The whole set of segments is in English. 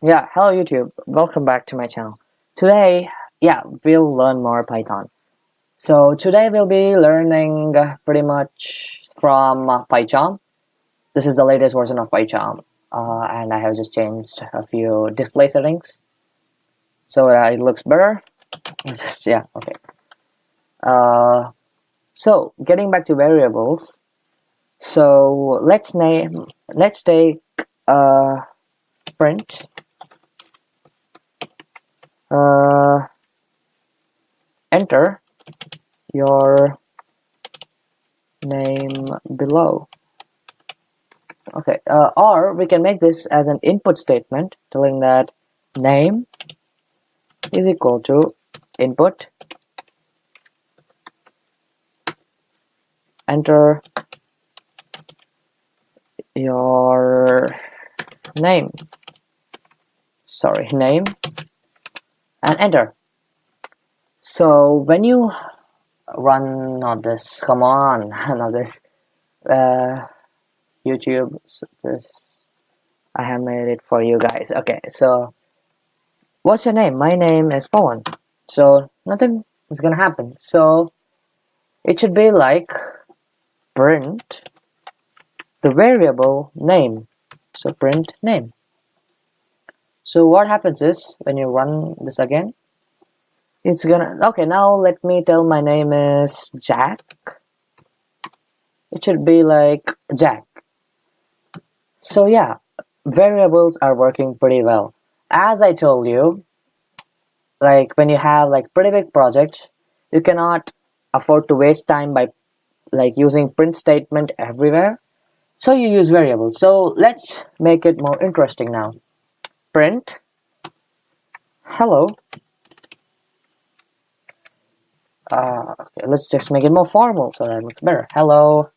Yeah, hello YouTube. Welcome back to my channel. Today, we'll learn more Python. So today we'll be learning pretty much from PyCharm. This is the latest version of PyCharm, and I have just changed a few display settings so that it looks better. Okay. So getting back to variables. So let's take print. Enter your name below. Okay, or we can make this as an input statement telling that name is equal to input, enter your name, name, and enter. So when you run, not this, come on, not this, YouTube, so this, I have made it for you guys. Okay, so what's your name? My name is Pawan. So nothing is gonna happen. So it should be like print the variable name. So print name. So what happens is when you run this again, it's gonna, okay, now let me tell my name is Jack. It should be like Jack. So yeah, variables are working pretty well. As I told you, like when you have like pretty big projects, you cannot afford to waste time by like using print statement everywhere. So you use variables. So let's make it more interesting now. Print hello. Okay, let's just make it more formal so that it looks better. Hello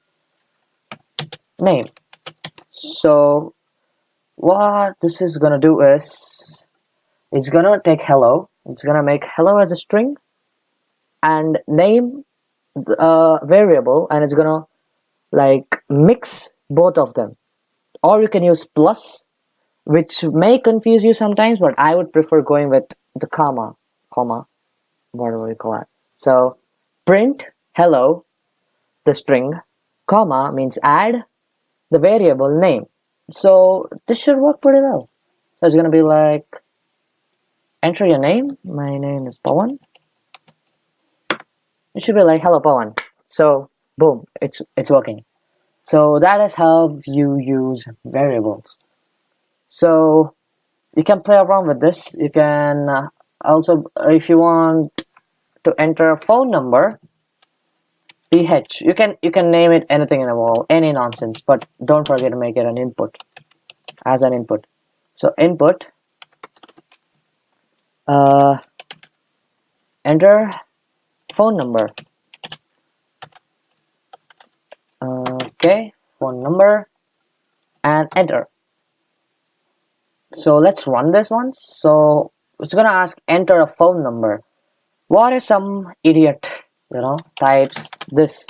name. So what this is gonna do is it's gonna take hello. It's gonna make hello as a string and name the variable, and it's gonna like mix both of them. Or you can use plus, which may confuse you sometimes, but I would prefer going with the comma, whatever you call it. So print hello, the string, comma means add the variable name. So this should work pretty well. So it's gonna be like enter your name. My name is Pawan. It should be like hello Pawan. So boom, it's working. So that is how you use variables. So you can play around with this. You can also, if you want to enter a phone number, PH, you can name it anything in the world, any nonsense, but don't forget to make it an input, as an input. So input, enter phone number. Okay, phone number, and enter. So let's run this once. So it's gonna ask enter a phone number. What if some idiot, types this?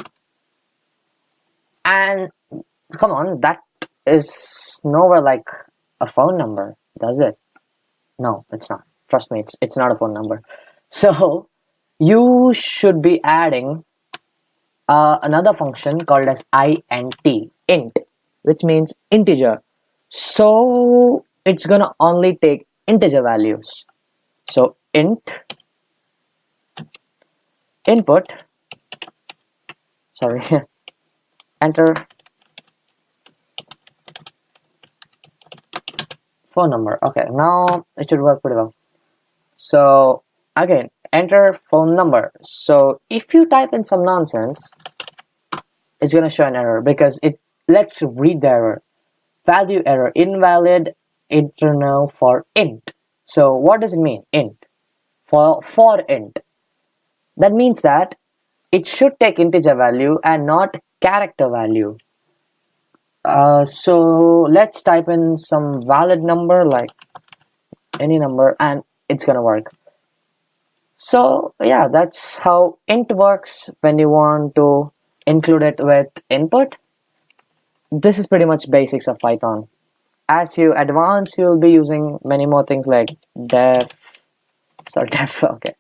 And come on, that is nowhere like a phone number, does it? No, it's not. Trust me, it's not a phone number. So you should be adding another function called as int, which means integer. So it's gonna only take integer values. So int input, enter phone number. Okay, now it should work pretty well. So again, enter phone number. So if you type in some nonsense, it's gonna show an error because let's read the error. Value error, invalid internal for int. So what does it mean? Int. For int. That means that it should take integer value and not character value. So let's type in some valid number, like any number, and it's gonna work. So yeah, that's how int works when you want to include it with input. This is pretty much basics of Python. as you advance, you'll be using many more things like def, okay,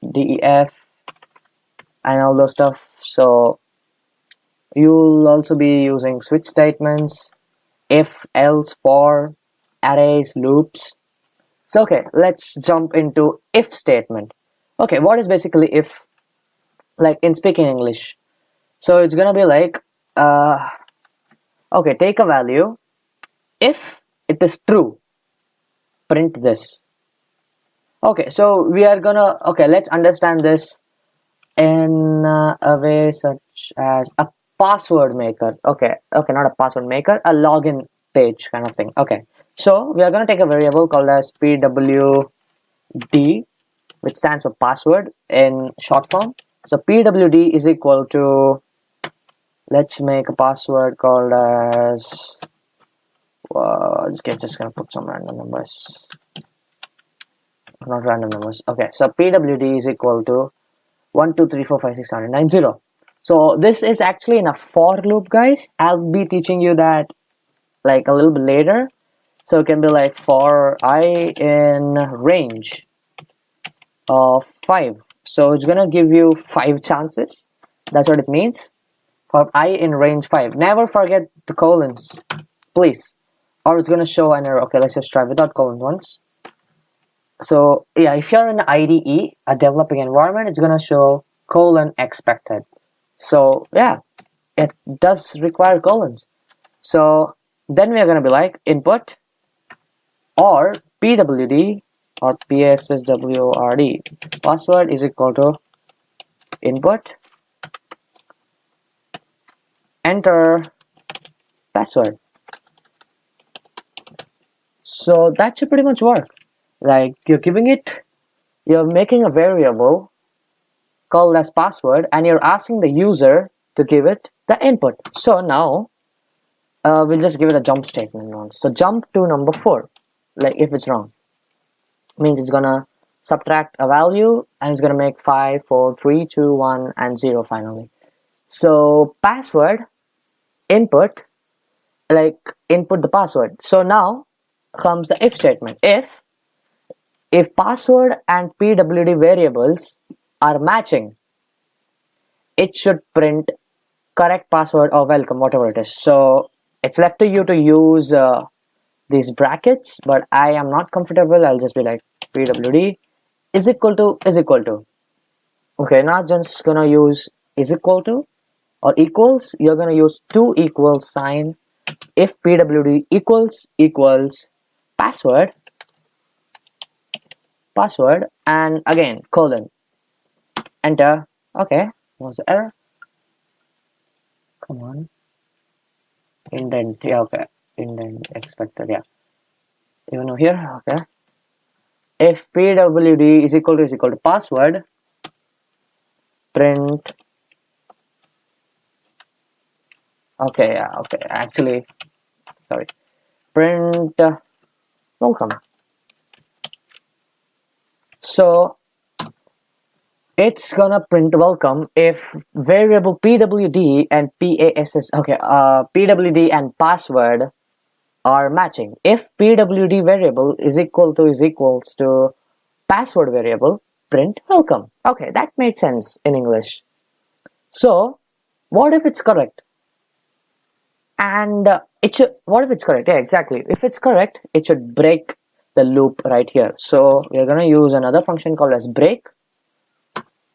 def, and all those stuff. So you'll also be using switch statements, if, else, for, arrays, loops. So okay, let's jump into if statement. Okay, what is basically if, like in speaking English? So it's gonna be like, okay, take a value. If it is true, print this. Okay, so we are gonna, okay, let's understand this in a way such as a password maker. Okay, not a password maker, a login page kind of thing. Okay, so we are gonna take a variable called as pwd, which stands for password in short form. So pwd is equal to, let's make a password called as, just gonna put some random numbers, not random numbers. Okay, so pwd is equal to 1 2 3 4 5 6 7 8 9 0. So this is actually in a for loop, guys. I'll be teaching you that like a little bit later. So it can be like for I in range of 5. So it's gonna give you 5 chances. That's what it means. For I in range 5. Never forget the colons, please, or it's gonna show an error. Okay, let's just try without colons once. So yeah, if you're in the IDE, a developing environment, it's gonna show colon expected. So yeah, it does require colons. So then we are gonna be like input or pwd or password password is equal to input, enter password. So that should pretty much work. Like you're making a variable called as password and you're asking the user to give it the input. So now we'll just give it a jump statement once. So jump to number 4, like if it's wrong, means it's gonna subtract a value and it's gonna make 5 4 3 2 1 and 0 finally. So password input, like input the password. So now comes the if statement. If password and pwd variables are matching, it should print correct password or welcome, whatever it is. So it's left to you to use these brackets, but I am not comfortable. I'll just be like pwd is equal to. Okay, not just gonna use is equal to or equals. You're gonna use 2 equals sign. If pwd equals password and again colon, enter. Okay, what's the error? Come on, indent. Yeah, okay, indent expected. Yeah, even over here. Okay, if pwd is equal to password, print. Okay, yeah, okay, actually, sorry, print welcome. So it's gonna print welcome if variable pwd and pwd and password are matching. If pwd variable is equals to password variable, print welcome. Okay, that made sense in English. So what if it's correct? And it should, what if it's correct? Yeah, exactly. If it's correct, it should break the loop right here. So we're gonna use another function called as break,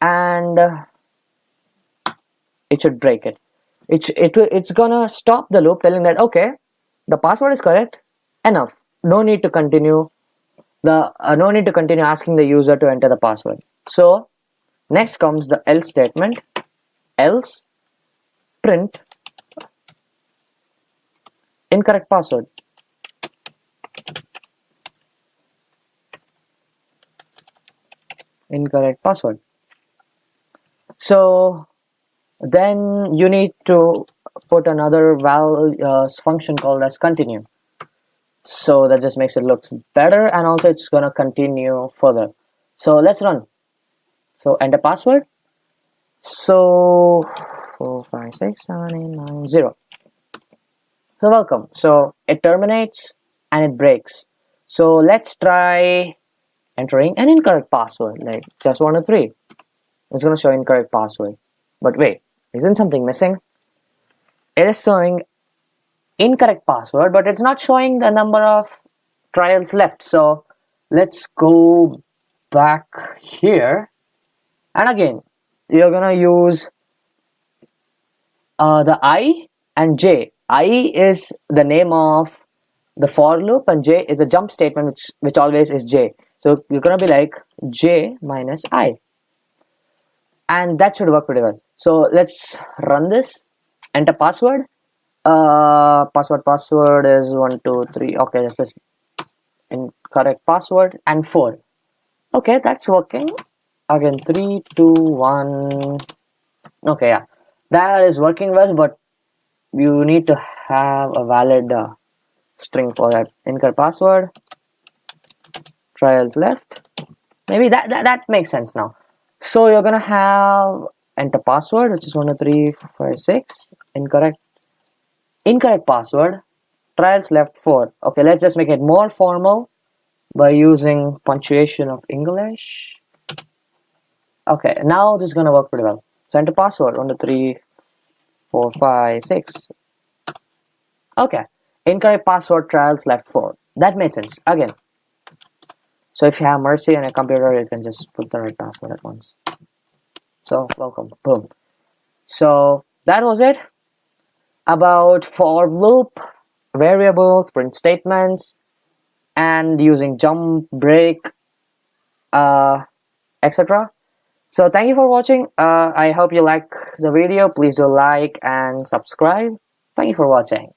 and it should break it. It's gonna stop the loop, telling that okay, the password is correct, enough. No need to continue asking the user to enter the password. So next comes the else statement. Else print incorrect password. Incorrect password. So then you need to put another function called as continue. So that just makes it look better, and also it's gonna continue further. So let's run. So enter password. So 4 5 6 7 8 9 0. So welcome. So it terminates and it breaks. So let's try entering an incorrect password, like just 1 2 3. It's gonna show incorrect password. But wait, isn't something missing? It is showing incorrect password, but it's not showing the number of trials left. So let's go back here, and again you're gonna use the I and J. I is the name of the for loop, and J is the jump statement, which always is J. So you're gonna be like J minus I, and that should work pretty well. So let's run this. Enter password. Password is 1 2 3. Okay, this is incorrect password, and 4. Okay, that's working. Again, 3 2 1. Okay, yeah, that is working well, but you need to have a valid string for that. Incorrect password, trials left. Maybe that makes sense now. So you're gonna have enter password, which is 1 2 3 4 5 6. Incorrect password, trials left 4. Okay, let's just make it more formal by using punctuation of English. Okay, now this is gonna work pretty well. So enter password 1 2 3 4 5 6. Okay, incorrect password, trials left 4. That made sense. Again, so if you have mercy on a computer, you can just put the right password at once. So welcome, boom. So that was it about for loop, variables, print statements, and using jump, break, etc. So thank you for watching. I hope you like the video. Please do like and subscribe. Thank you for watching.